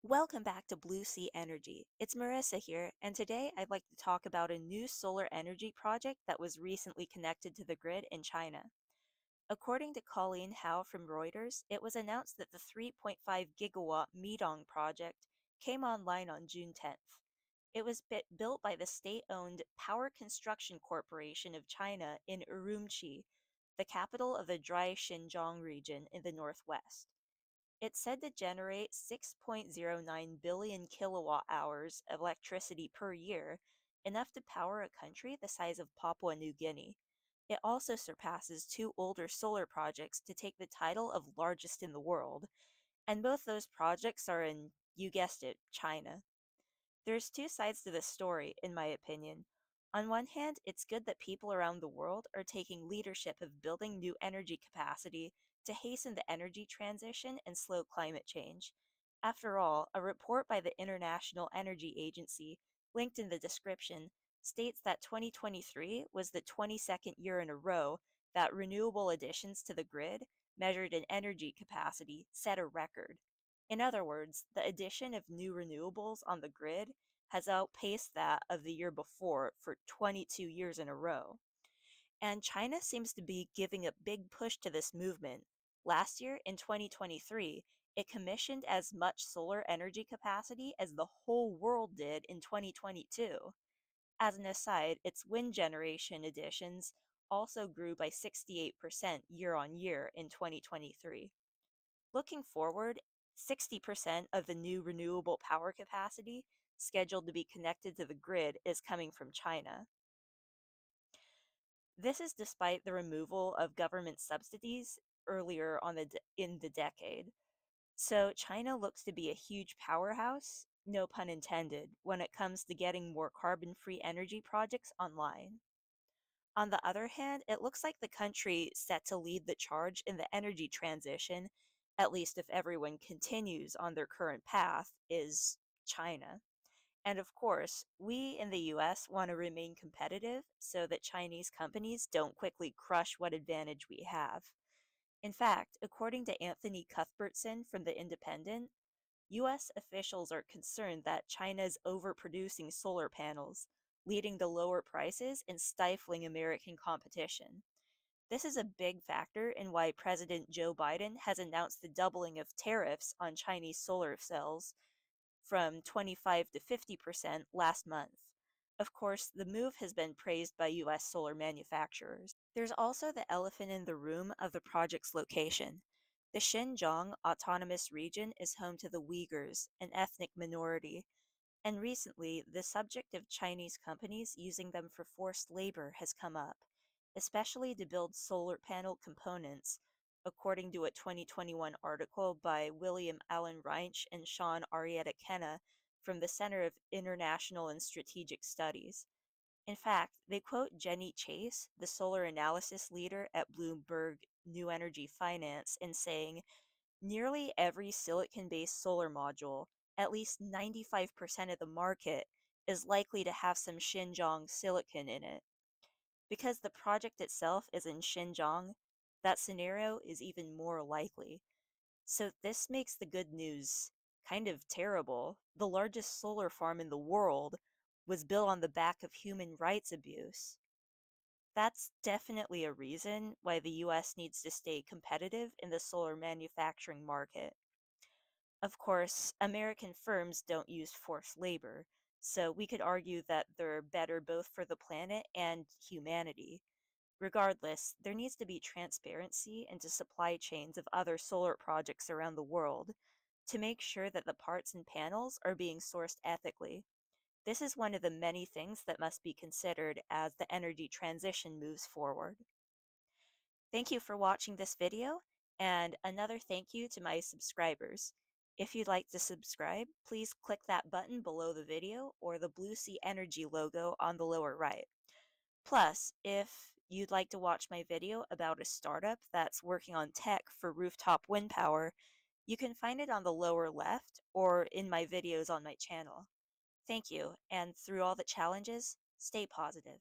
Welcome back to Blue Sea Energy. It's Marissa here, and today I'd like to talk about a new solar energy project that was recently connected to the grid in China. According to Colleen Howe from Reuters, it was announced that the 3.5 gigawatt Midong project came online on June 10th. It was built by the state-owned Power Construction Corporation of China in Urumqi, the capital of the dry Xinjiang region in the northwest. It's said to generate 6.09 billion kilowatt hours of electricity per year, enough to power a country the size of Papua New Guinea. It also surpasses two older solar projects to take the title of largest in the world, and both those projects are in, you guessed it, China. There's two sides to this story, in my opinion. On one hand, it's good that people around the world are taking leadership of building new energy capacity to hasten the energy transition and slow climate change. After all, a report by the International Energy Agency, linked in the description, states that 2023 was the 22nd year in a row that renewable additions to the grid, measured in energy capacity, set a record. In other words, the addition of new renewables on the grid has outpaced that of the year before for 22 years in a row. And China seems to be giving a big push to this movement. Last year, in 2023, it commissioned as much solar energy capacity as the whole world did in 2022. As an aside, its wind generation additions also grew by 68% year on year in 2023. Looking forward, 60% of the new renewable power capacity scheduled to be connected to the grid is coming from China. This is despite the removal of government subsidies earlier in the decade. So China looks to be a huge powerhouse, no pun intended, when it comes to getting more carbon-free energy projects online. On the other hand, it looks like the country set to lead the charge in the energy transition, at least if everyone continues on their current path, is China. And of course, we in the US want to remain competitive so that Chinese companies don't quickly crush what advantage we have. In fact, according to Anthony Cuthbertson from The Independent, US officials are concerned that China is overproducing solar panels, leading to lower prices and stifling American competition. This is a big factor in why President Joe Biden has announced the doubling of tariffs on Chinese solar cells from 25 to 50% last month. Of course, the move has been praised by US solar manufacturers. There's also the elephant in the room of the project's location. The Xinjiang Autonomous Region is home to the Uyghurs, an ethnic minority, and recently the subject of Chinese companies using them for forced labor has come up, especially to build solar panel components, according to a 2021 article by William Allen Reinsch and Sean Arietta Kenna from the Center of International and Strategic Studies. In fact, they quote Jenny Chase, the solar analysis leader at Bloomberg New Energy Finance, in saying, nearly every silicon-based solar module, at least 95% of the market, is likely to have some Xinjiang silicon in it. Because the project itself is in Xinjiang, that scenario is even more likely. So this makes the good news kind of terrible. The largest solar farm in the world was built on the back of human rights abuse. That's definitely a reason why the US needs to stay competitive in the solar manufacturing market. Of course, American firms don't use forced labor, so we could argue that they're better both for the planet and humanity. Regardless, there needs to be transparency into supply chains of other solar projects around the world to make sure that the parts and panels are being sourced ethically. This is one of the many things that must be considered as the energy transition moves forward. Thank you for watching this video, and another thank you to my subscribers. If you'd like to subscribe, please click that button below the video or the Blue Sea Energy logo on the lower right. Plus, if you'd like to watch my video about a startup that's working on tech for rooftop wind power, you can find it on the lower left or in my videos on my channel. Thank you, and through all the challenges, stay positive.